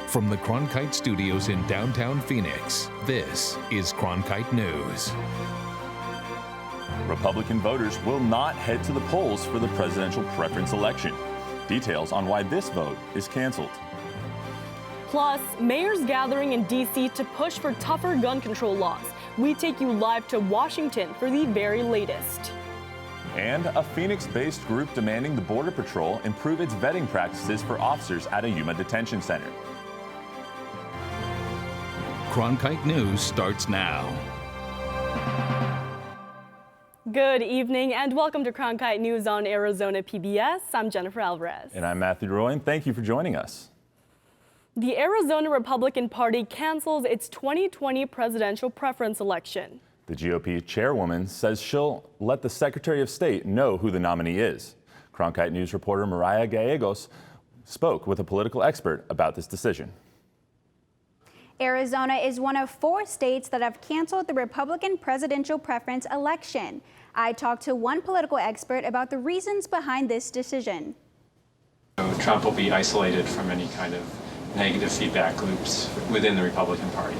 From the Cronkite Studios in downtown Phoenix, this is Cronkite News. Republican voters will not head to the polls for the presidential preference election. Details on why this vote is canceled. Plus, mayors gathering in D.C. to push for tougher gun control laws. We take you live to Washington for the very latest. And a Phoenix-based group demanding the Border Patrol improve its vetting practices for officers at a Yuma detention center. Cronkite News starts now. Good evening and welcome to Cronkite News on Arizona PBS. I'm Jennifer Alvarez. And I'm Matthew Roy. Thank you for joining us. The Arizona Republican Party cancels its 2020 presidential preference election. The GOP chairwoman says she'll let the Secretary of State know who the nominee is. Cronkite News reporter Mariah Gallegos spoke with a political expert about this decision. Arizona is one of 4 states that have canceled the Republican presidential preference election. I talked to one political expert about the reasons behind this decision. Trump will be isolated from any kind of negative feedback loops within the Republican Party.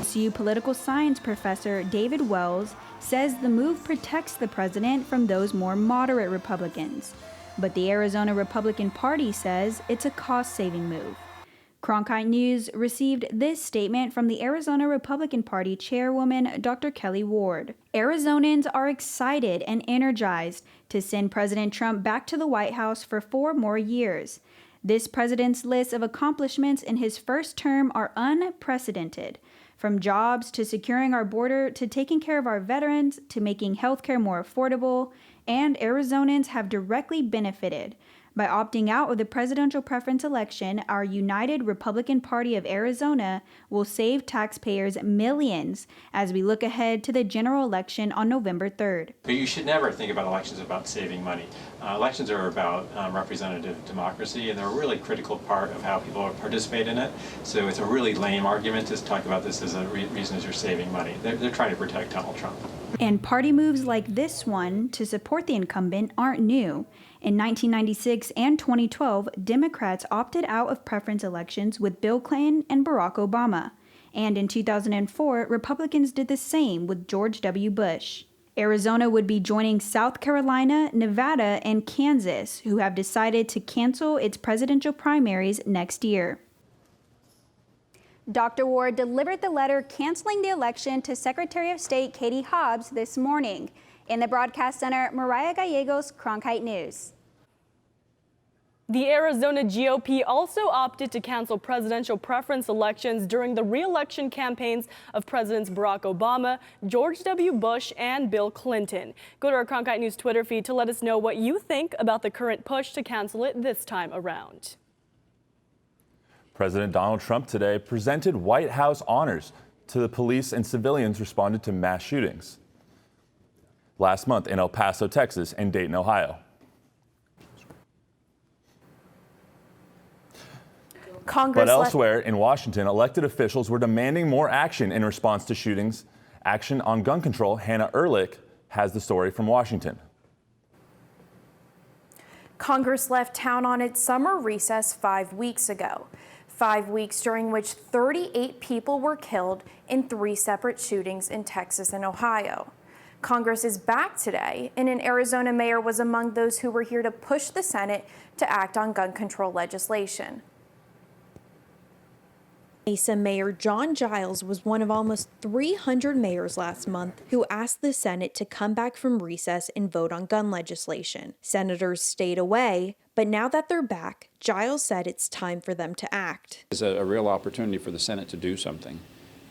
ASU political science professor David Wells says the move protects the president from those more moderate Republicans. But the Arizona Republican Party says it's a cost-saving move. Cronkite News received this statement from the Arizona Republican Party chairwoman, Dr. Kelly Ward. Arizonans are excited and energized to send President Trump back to the White House for 4 more years. This president's list of accomplishments in his first term are unprecedented. From jobs to securing our border to taking care of our veterans to making healthcare more affordable, and Arizonans have directly benefited. By opting out of the presidential preference election, our United Republican Party of Arizona will save taxpayers millions as we look ahead to the general election on November 3rd. But you should never think about elections about saving money. Elections are about representative democracy, and they're a really critical part of how people participate in it. So it's a really lame argument to talk about this as a reason as you're saving money. They're trying to protect Donald Trump. And party moves like this one to support the incumbent aren't new. In 1996 and 2012, Democrats opted out of preference elections with Bill Clinton and Barack Obama. And in 2004, Republicans did the same with George W. Bush. Arizona would be joining South Carolina, Nevada, and Kansas, who have decided to cancel its presidential primaries next year. Dr. Ward delivered the letter canceling the election to Secretary of State Katie Hobbs this morning. In the broadcast center, Mariah Gallegos, Cronkite News. The Arizona GOP also opted to cancel presidential preference elections during the re-election campaigns of Presidents Barack Obama, George W. Bush, and Bill Clinton. Go to our Cronkite News Twitter feed to let us know what you think about the current push to cancel it this time around. President Donald Trump today presented White House honors to the police and civilians responded to mass shootings last month in El Paso, Texas, and Dayton, Ohio. But elsewhere in Washington, elected officials were demanding more action in response to shootings. Action on gun control. Hannah Ehrlich has the story from Washington. Congress left town on its summer recess 5 weeks ago. 5 weeks during which 38 people were killed in 3 separate shootings in Texas and Ohio. Congress is back today, and an Arizona mayor was among those who were here to push the Senate to act on gun control legislation. Mesa Mayor John Giles was one of almost 300 mayors last month who asked the Senate to come back from recess and vote on gun legislation. Senators stayed away, but now that they're back, Giles said it's time for them to act. It's a real opportunity for the Senate to do something,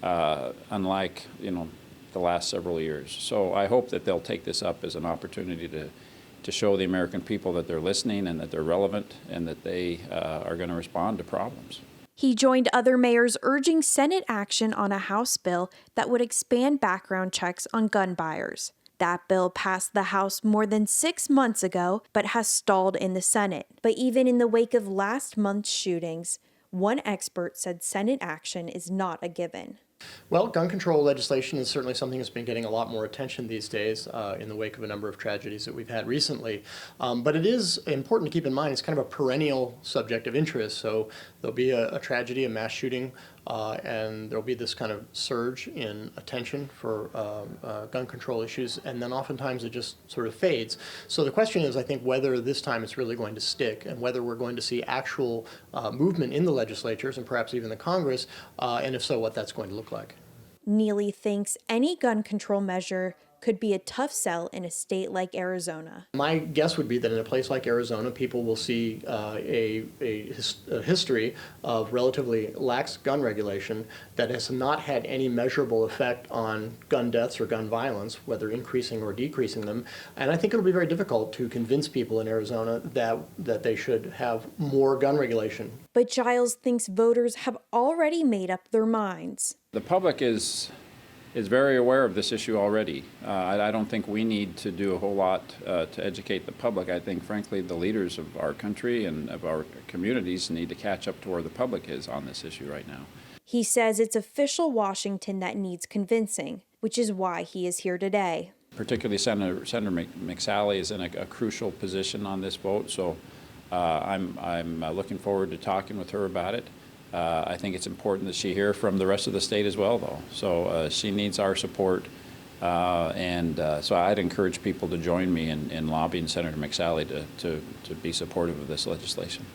unlike, the last several years. So I hope that they'll take this up as an opportunity to show the American people that they're listening and that they're relevant and that they are going to respond to problems. He joined other mayors urging Senate action on a House bill that would expand background checks on gun buyers. That bill passed the House more than 6 months ago, but has stalled in the Senate. But even in the wake of last month's shootings, one expert said Senate action is not a given. Well, gun control legislation is certainly something that's been getting a lot more attention these days in the wake of a number of tragedies that we've had recently. But it is important to keep in mind it's kind of a perennial subject of interest. So there'll be a tragedy, a mass shooting, and there'll be this kind of surge in attention for gun control issues, and then oftentimes it just sort of fades. So the question is, I think, whether this time it's really going to stick and whether we're going to see actual movement in the legislatures and perhaps even the Congress, and if so, what that's going to look like. Neely thinks any gun control measure could be a tough sell in a state like Arizona. My guess would be that in a place like Arizona, people will see a history of relatively lax gun regulation that has not had any measurable effect on gun deaths or gun violence, whether increasing or decreasing them. And I think it'll be very difficult to convince people in Arizona that they should have more gun regulation. But Giles thinks voters have already made up their minds. The public is very aware of this issue already. I don't think we need to do a whole lot to educate the public. I think, frankly, the leaders of our country and of our communities need to catch up to where the public is on this issue right now. He says it's official Washington that needs convincing, which is why he is here today. Particularly Senator McSally is in a crucial position on this vote, so I'm looking forward to talking with her about it. I think it's important that she hear from the rest of the state as well, though. So she needs our support, and so I'd encourage people to join me in lobbying Senator McSally to be supportive of this legislation.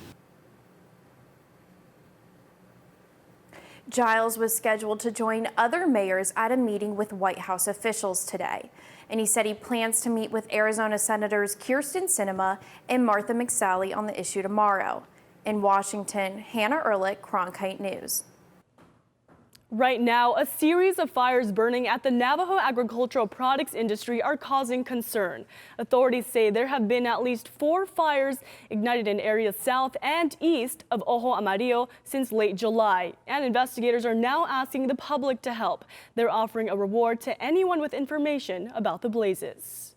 Giles was scheduled to join other mayors at a meeting with White House officials today, and he said he plans to meet with Arizona Senators Kyrsten Sinema and Martha McSally on the issue tomorrow. In Washington, Hannah Ehrlich, Cronkite News. Right now, a series of fires burning at the Navajo agricultural products industry are causing concern. Authorities say there have been at least 4 fires ignited in areas south and east of Ojo Amarillo since late July, and investigators are now asking the public to help. They're offering a reward to anyone with information about the blazes.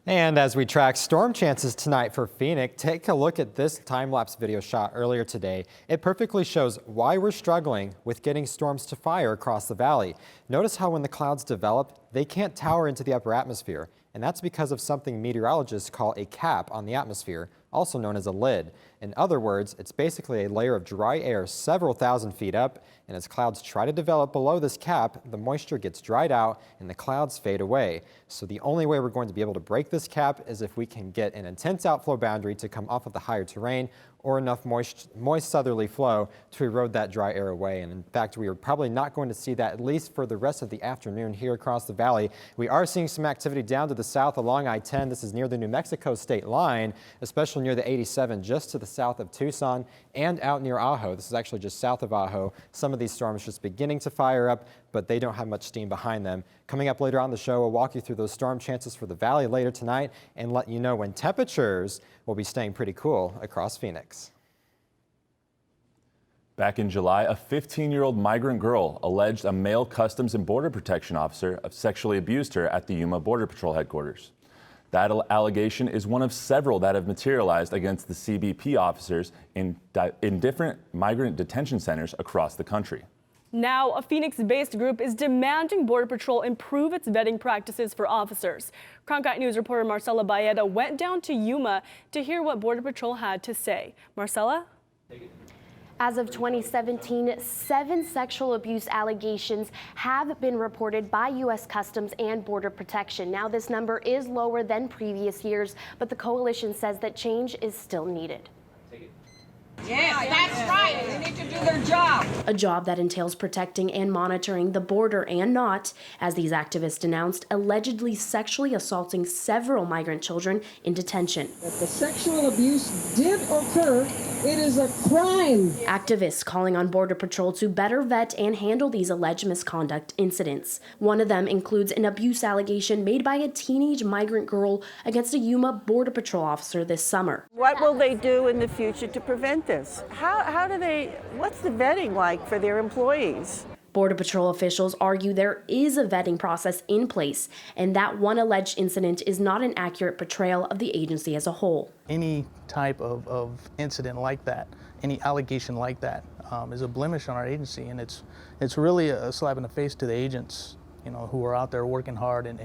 And as we track storm chances tonight for Phoenix, take a look at this time-lapse video shot earlier today. It perfectly shows why we're struggling with getting storms to fire across the valley. Notice how when the clouds develop, they can't tower into the upper atmosphere. And that's because of something meteorologists call a cap on the atmosphere, also known as a lid. In other words, it's basically a layer of dry air several thousand feet up, and as clouds try to develop below this cap, the moisture gets dried out and the clouds fade away. So the only way we're going to be able to break this cap is if we can get an intense outflow boundary to come off of the higher terrain or enough moist southerly flow to erode that dry air away. And in fact, we are probably not going to see that at least for the rest of the afternoon here across the valley. We are seeing some activity down to the south along I-10. This is near the New Mexico state line, especially near the 87 just to the south of Tucson and out near Ajo. This is actually just south of Ajo. Some of these storms just beginning to fire up, but they don't have much steam behind them. Coming up later on the show, we'll walk you through those storm chances for the valley later tonight and let you know when temperatures will be staying pretty cool across Phoenix. Back in July, a 15-year-old migrant girl alleged a male Customs and Border Protection officer sexually abused her at the Yuma Border Patrol headquarters. That allegation is one of several that have materialized against the CBP officers in different migrant detention centers across the country. Now, a Phoenix-based group is demanding Border Patrol improve its vetting practices for officers. Cronkite News reporter Marcela Baeta went down to Yuma to hear what Border Patrol had to say. Marcela? As of 2017, 7 sexual abuse allegations have been reported by U.S. Customs and Border Protection. Now, this number is lower than previous years, but the coalition says that change is still needed. Yes, that's right. They need to do their job. A job that entails protecting and monitoring the border and not, as these activists denounced, allegedly sexually assaulting several migrant children in detention. If the sexual abuse did occur, it is a crime. Activists calling on Border Patrol to better vet and handle these alleged misconduct incidents. One of them includes an abuse allegation made by a teenage migrant girl against a Yuma Border Patrol officer this summer. What will they do in the future to prevent this? How do they, what's the vetting like for their employees? Border Patrol officials argue there is a vetting process in place and that one alleged incident is not an accurate portrayal of the agency as a whole. Any type of incident like that, any allegation like that is a blemish on our agency, and it's really a slap in the face to the agents, who are out there working hard and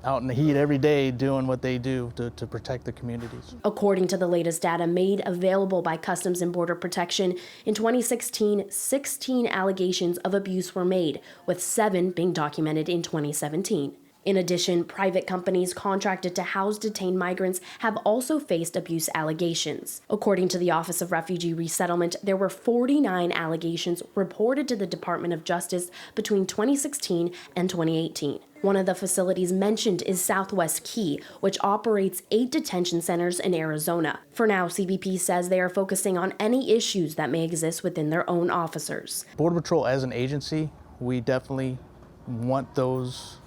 out in the heat every day doing what they do to protect the communities. According to the latest data made available by Customs and Border Protection, in 2016, 16 allegations of abuse were made, with 7 being documented in 2017. In addition, private companies contracted to house detained migrants have also faced abuse allegations. According to the Office of Refugee Resettlement, there were 49 allegations reported to the Department of Justice between 2016 and 2018. One of the facilities mentioned is Southwest Key, which operates 8 detention centers in Arizona. For now, CBP says they are focusing on any issues that may exist within their own officers. Border Patrol as an agency, we definitely want those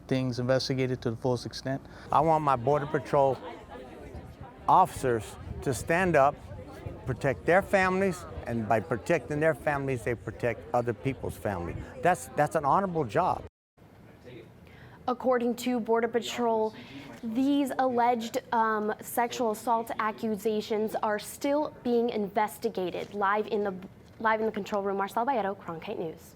things investigated to the fullest extent. I want my Border Patrol officers to stand up, protect their families, and by protecting their families, they protect other people's families. That's an honorable job. According to Border Patrol, these alleged sexual assault accusations are still being investigated. Live in the control room, Marcel Bayeto, Cronkite News.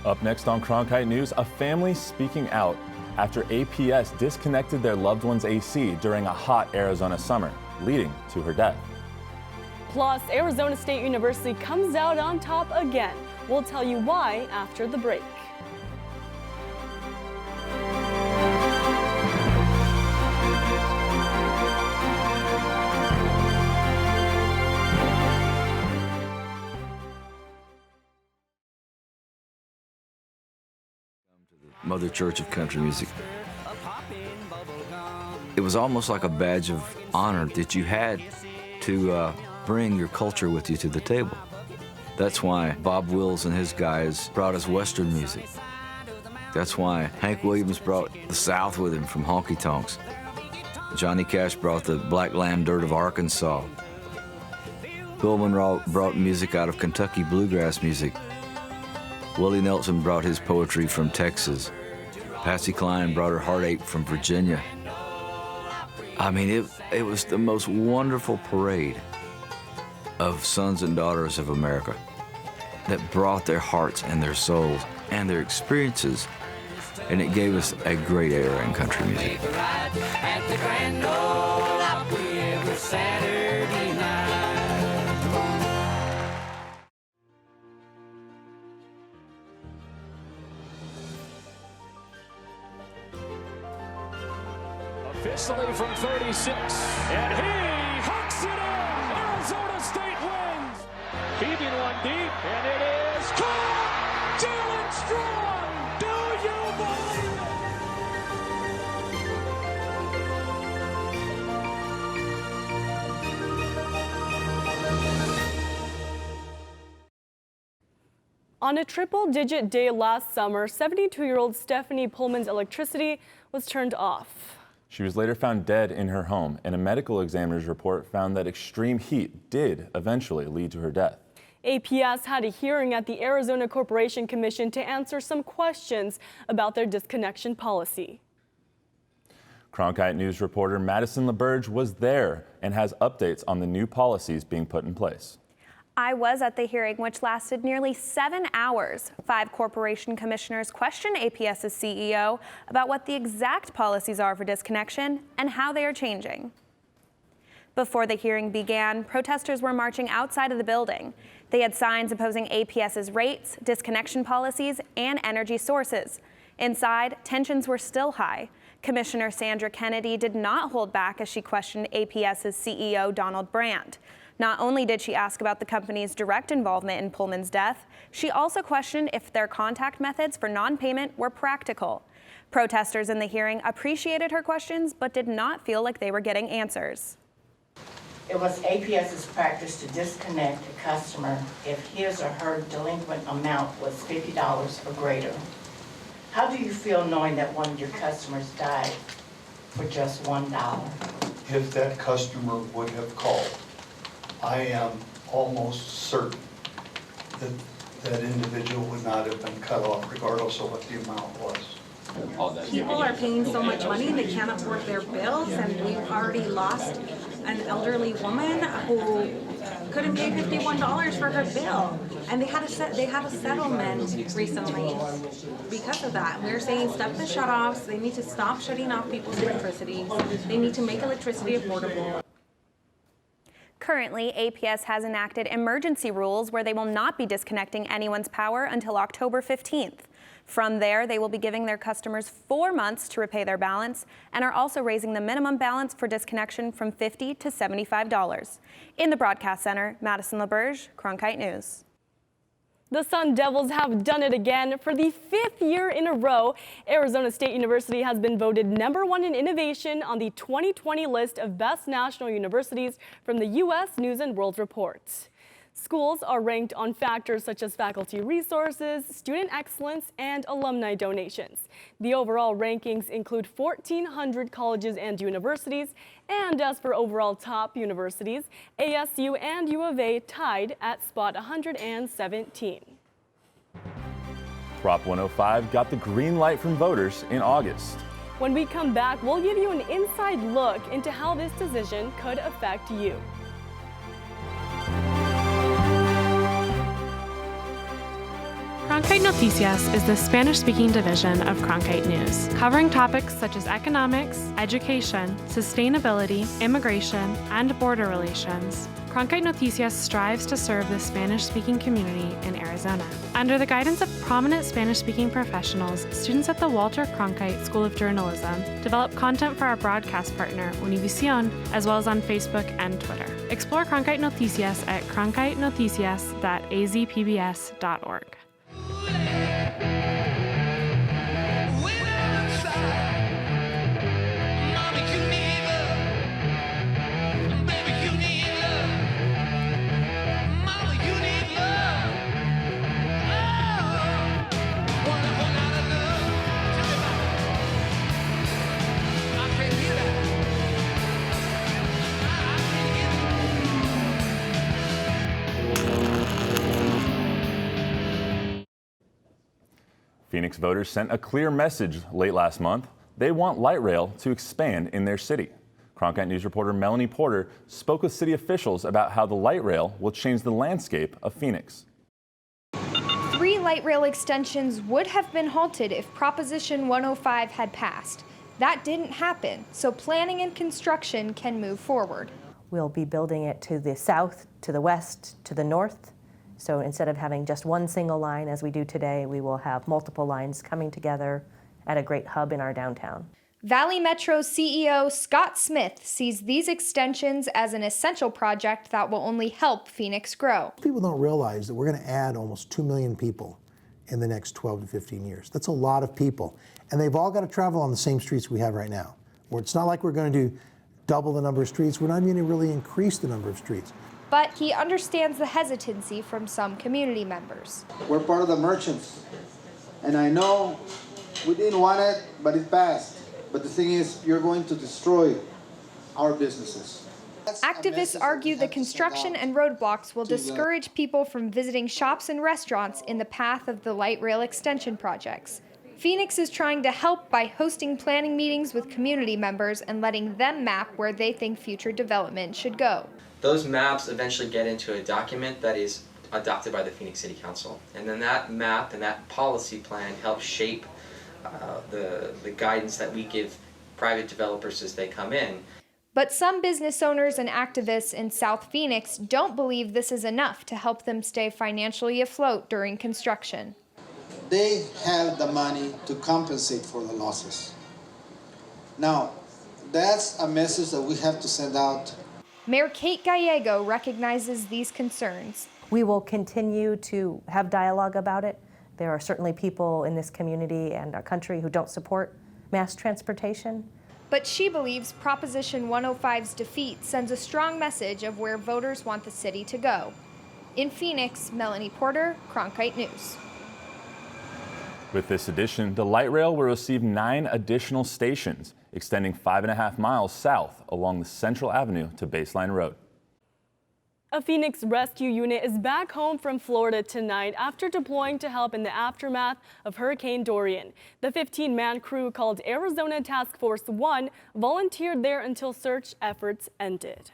Up next on Cronkite News, a family speaking out after APS disconnected their loved one's AC during a hot Arizona summer, leading to her death. Plus, Arizona State University comes out on top again. We'll tell you why after the break. Mother Church of Country Music. It was almost like a badge of honor that you had to bring your culture with you to the table. That's why Bob Wills and his guys brought us Western music. That's why Hank Williams brought the South with him from honky tonks. Johnny Cash brought the black land dirt of Arkansas. Bill Monroe brought music out of Kentucky bluegrass music. Willie Nelson brought his poetry from Texas. Patsy Cline brought her heartache from Virginia. I mean, it was the most wonderful parade of sons and daughters of America that brought their hearts and their souls and their experiences, and it gave us a great era in country music. Officially from 36, and he hooks it in. Arizona State wins. Heaving one deep, and it is caught. Jalen Strong, do you believe it? On a triple-digit day last summer, 72-year-old Stephanie Pullman's electricity was turned off. She was later found dead in her home, and a medical examiner's report found that extreme heat did eventually lead to her death. APS had a hearing at the Arizona Corporation Commission to answer some questions about their disconnection policy. Cronkite News reporter Madison LaBerge was there and has updates on the new policies being put in place. I was at the hearing, which lasted nearly 7 hours. 5 corporation commissioners questioned APS's CEO about what the exact policies are for disconnection and how they are changing. Before the hearing began, protesters were marching outside of the building. They had signs opposing APS's rates, disconnection policies, and energy sources. Inside, tensions were still high. Commissioner Sandra Kennedy did not hold back as she questioned APS's CEO Donald Brandt. Not only did she ask about the company's direct involvement in Pullman's death, she also questioned if their contact methods for non-payment were practical. Protesters in the hearing appreciated her questions, but did not feel like they were getting answers. It was APS's practice to disconnect a customer if his or her delinquent amount was $50 or greater. How do you feel knowing that one of your customers died for just $1? If that customer would have called, I am almost certain that individual would not have been cut off regardless of what the amount was. People are paying so much money they can't afford their bills, and we've already lost an elderly woman who couldn't pay $51 for her bill, and they had a settlement recently because of that. We're saying stop the shutoffs. They need to stop shutting off people's electricity. They need to make electricity affordable. Currently, APS has enacted emergency rules where they will not be disconnecting anyone's power until October 15th. From there, they will be giving their customers 4 months to repay their balance and are also raising the minimum balance for disconnection from $50 to $75. In the Broadcast Center, Madison LaBerge, Cronkite News. The Sun Devils have done it again. For the 5th year in a row, Arizona State University has been voted #1 in innovation on the 2020 list of best national universities from the U.S. News and World Report. Schools are ranked on factors such as faculty resources, student excellence, and alumni donations. The overall rankings include 1,400 colleges and universities, and as for overall top universities, ASU and U of A tied at spot 117. Prop 105 got the green light from voters in August. When we come back, we'll give you an inside look into how this decision could affect you. Cronkite Noticias is the Spanish-speaking division of Cronkite News, covering topics such as economics, education, sustainability, immigration, and border relations. Cronkite Noticias strives to serve the Spanish-speaking community in Arizona. Under the guidance of prominent Spanish-speaking professionals, students at the Walter Cronkite School of Journalism develop content for our broadcast partner, Univision, as well as on Facebook and Twitter. Explore Cronkite Noticias at cronkitenoticias.azpbs.org. Phoenix voters sent a clear message late last month. They want light rail to expand in their city. Cronkite News reporter Melanie Porter spoke with city officials about how the light rail will change the landscape of Phoenix. 3 light rail extensions would have been halted if Proposition 105 had passed. That didn't happen, so planning and construction can move forward. We'll be building it to the south, to the west, to the north. So instead of having just one single line as we do today, we will have multiple lines coming together at a great hub in our downtown. Valley Metro's CEO Scott Smith sees these extensions as an essential project that will only help Phoenix grow. People don't realize that we're going to add almost 2 million people in the next 12 to 15 years. That's a lot of people. And they've all got to travel on the same streets we have right now. Where it's not like we're going to double the number of streets. We're not going to really increase the number of streets. But he understands the hesitancy from some community members. We're part of the merchants. And I know we didn't want it, but it passed. But the thing is, you're going to destroy our businesses. Activists argue the construction and roadblocks will discourage people from visiting shops and restaurants in the path of the light rail extension projects. Phoenix is trying to help by hosting planning meetings with community members and letting them map where they think future development should go. Those maps eventually get into a document that is adopted by the Phoenix City Council. And then that map and that policy plan helps shape the guidance that we give private developers as they come in. But some business owners and activists in South Phoenix don't believe this is enough to help them stay financially afloat during construction. They have the money to compensate for the losses. Now, that's a message that we have to send out. Mayor Kate Gallego recognizes these concerns. We will continue to have dialogue about it. There are certainly people in this community and our country who don't support mass transportation. But she believes Proposition 105's defeat sends a strong message of where voters want the city to go. In Phoenix, Melanie Porter, Cronkite News. With this addition, the light rail will receive 9 additional stations, extending 5.5 miles south along the Central Avenue to Baseline Road. A Phoenix rescue unit is back home from Florida tonight after deploying to help in the aftermath of Hurricane Dorian. The 15-man crew called Arizona Task Force 1 volunteered there until search efforts ended.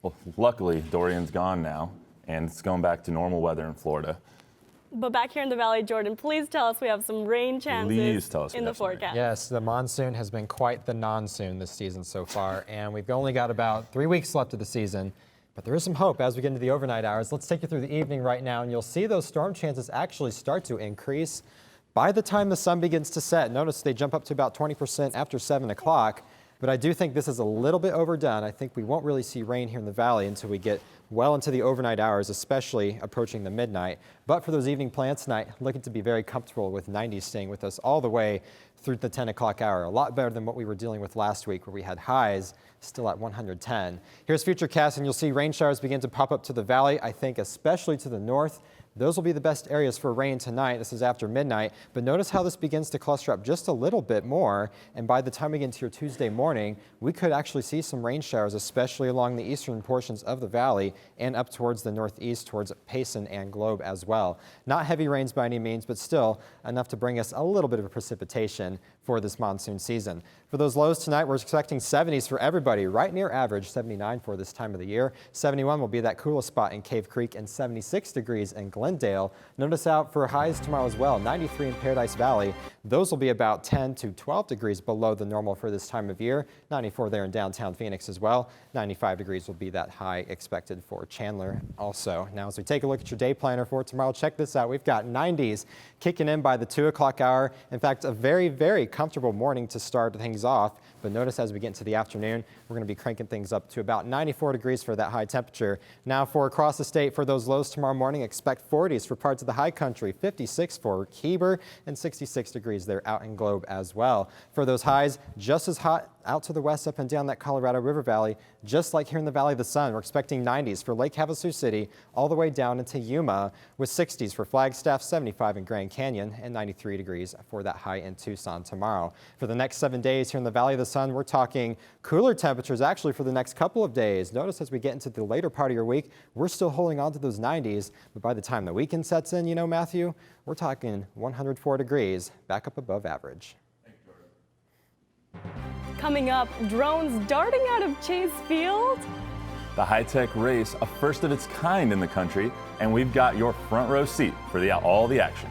Well, luckily, Dorian's gone now, and it's going back to normal weather in Florida. But back here in the valley, Jordan, please tell us we have some rain chances in the forecast. Yes, the monsoon has been quite the non-soon this season so far, and we've only got about 3 weeks left of the season. But there is some hope as we get into the overnight hours. Let's take you through the evening right now, and you'll see those storm chances actually start to increase by the time the sun begins to set. Notice they jump up to about 20% after 7 o'clock. But I do think this is a little bit overdone. I think we won't really see rain here in the valley until we get well into the overnight hours, especially approaching the midnight. But for those evening plans tonight, looking to be very comfortable with 90s staying with us all the way through the 10 o'clock hour. A lot better than what we were dealing with last week, where we had highs still at 110. Here's Futurecast, and you'll see rain showers begin to pop up to the valley, I think especially to the north. Those will be the best areas for rain tonight. This is after midnight, but notice how this begins to cluster up just a little bit more. And by the time we get into your Tuesday morning, we could actually see some rain showers, especially along the eastern portions of the valley and up towards the northeast, towards Payson and Globe as well. Not heavy rains by any means, but still enough to bring us a little bit of precipitation for this monsoon season. For those lows tonight, we're expecting 70s for everybody, right near average, 79 for this time of the year. 71 will be that coolest spot in Cave Creek, and 76 degrees in Glendale. Notice out for highs tomorrow as well, 93 in Paradise Valley. Those will be about 10 to 12 degrees below the normal for this time of year. 94 there in downtown Phoenix as well. 95 degrees will be that high expected for Chandler also. Now, as we take a look at your day planner for tomorrow, check this out. We've got 90s kicking in by the 2 o'clock hour. In fact, a very, very comfortable morning to start things off. But notice as we get into the afternoon, we're going to be cranking things up to about 94 degrees for that high temperature. Now for across the state, for those lows tomorrow morning, expect 40s for parts of the high country, 56 for Heber, and 66 degrees there out in Globe as well. For those highs, just as hot out to the west up and down that Colorado River Valley, just like here in the Valley of the Sun. We're expecting 90s for Lake Havasu City all the way down into Yuma, with 60s for Flagstaff, 75 in Grand Canyon, and 93 degrees for that high in Tucson tomorrow. For the next 7 days here in the Valley of the Sun, we're talking cooler temperatures actually for the next couple of days. Notice as we get into the later part of your week, we're still holding on to those 90s, but by the time the weekend sets in, you know, Matthew, we're talking 104 degrees, back up above average. Coming up, drones darting out of Chase Field. The high-tech race, a first of its kind in the country, and we've got your front row seat for all the action.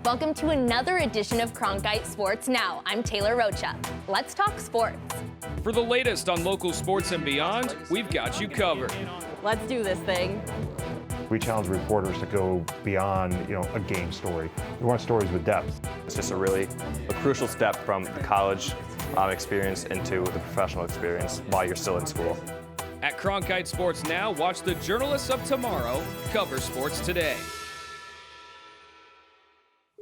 Welcome to another edition of Cronkite Sports Now. I'm Taylor Rocha. Let's talk sports. For the latest on local sports and beyond, we've got you covered. Let's do this thing. We challenge reporters to go beyond, a game story. We want stories with depth. It's just a crucial step from the college experience into the professional experience while you're still in school. At Cronkite Sports Now, watch the journalists of tomorrow cover sports today.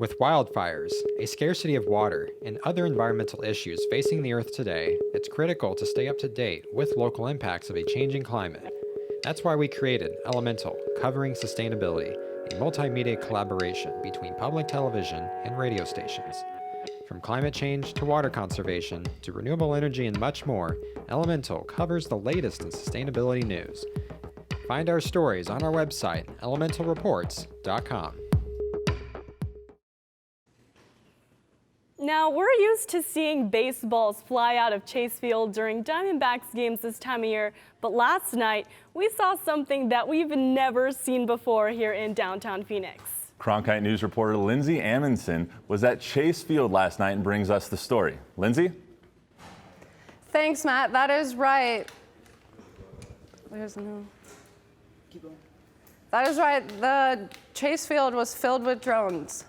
With wildfires, a scarcity of water, and other environmental issues facing the Earth today, it's critical to stay up to date with local impacts of a changing climate. That's why we created Elemental, covering sustainability, a multimedia collaboration between public television and radio stations. From climate change to water conservation to renewable energy and much more, Elemental covers the latest in sustainability news. Find our stories on our website, elementalreports.com. Now, we're used to seeing baseballs fly out of Chase Field during Diamondbacks games this time of year, but last night we saw something that we've never seen before here in downtown Phoenix. Cronkite News reporter Lindsay Amundsen was at Chase Field last night and brings us the story. Lindsay? Thanks, Matt. That is right. That is right. The Chase Field was filled with drones.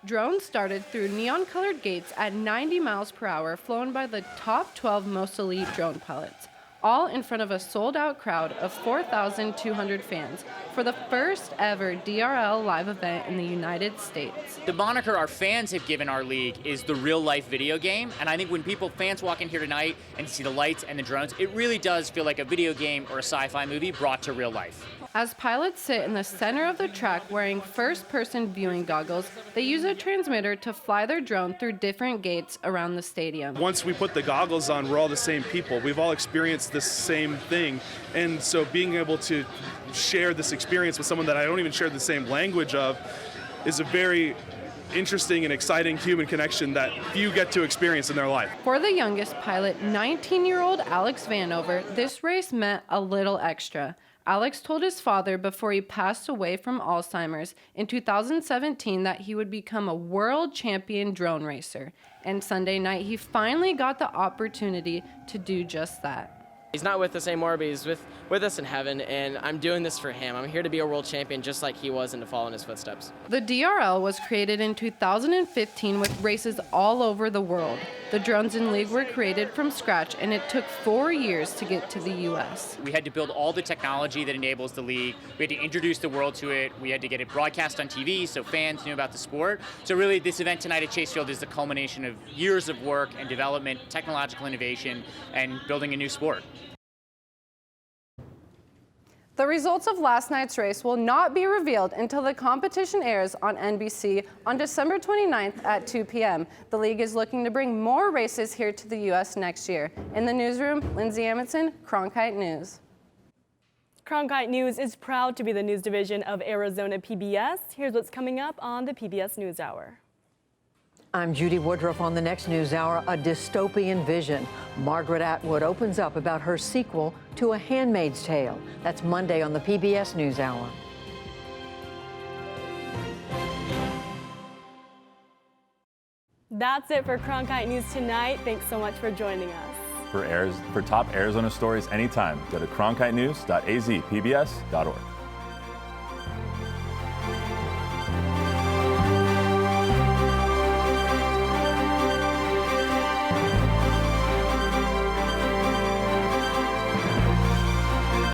Drones started through neon-colored gates at 90 miles per hour, flown by the top 12 most elite drone pilots. all in front of a sold-out crowd of 4,200 fans for the first ever DRL live event in the United States. The moniker our fans have given our league is the real-life video game, and I think when fans walk in here tonight and see the lights and the drones, it really does feel like a video game or a sci-fi movie brought to real life. As pilots sit in the center of the track wearing first-person viewing goggles, they use a transmitter to fly their drone through different gates around the stadium. Once we put the goggles on, we're all the same people. We've all experienced this same thing. And so being able to share this experience with someone that I don't even share the same language of is a very interesting and exciting human connection that few get to experience in their life. For the youngest pilot, 19-year-old Alex Vanover, this race meant a little extra. Alex told his father before he passed away from Alzheimer's in 2017 that he would become a world champion drone racer. And Sunday night, he finally got the opportunity to do just that. He's not with us anymore, but he's with us in heaven, and I'm doing this for him. I'm here to be a world champion just like he was and to follow in his footsteps. The DRL was created in 2015 with races all over the world. The drones in league were created from scratch, and it took 4 years to get to the U.S. We had to build all the technology that enables the league. We had to introduce the world to it. We had to get it broadcast on TV so fans knew about the sport. So really, this event tonight at Chase Field is the culmination of years of work and development, technological innovation, and building a new sport. The results of last night's race will not be revealed until the competition airs on NBC on December 29th at 2 p.m. The league is looking to bring more races here to the U.S. next year. In the newsroom, Lindsay Amundsen, Cronkite News. Cronkite News is proud to be the news division of Arizona PBS. Here's what's coming up on the PBS NewsHour. I'm Judy Woodruff on the next NewsHour. A dystopian vision. Margaret Atwood opens up about her sequel to A Handmaid's Tale. That's Monday on the PBS NewsHour. That's it for Cronkite News tonight. Thanks so much for joining us. For top Arizona stories anytime, go to cronkitenews.azpbs.org.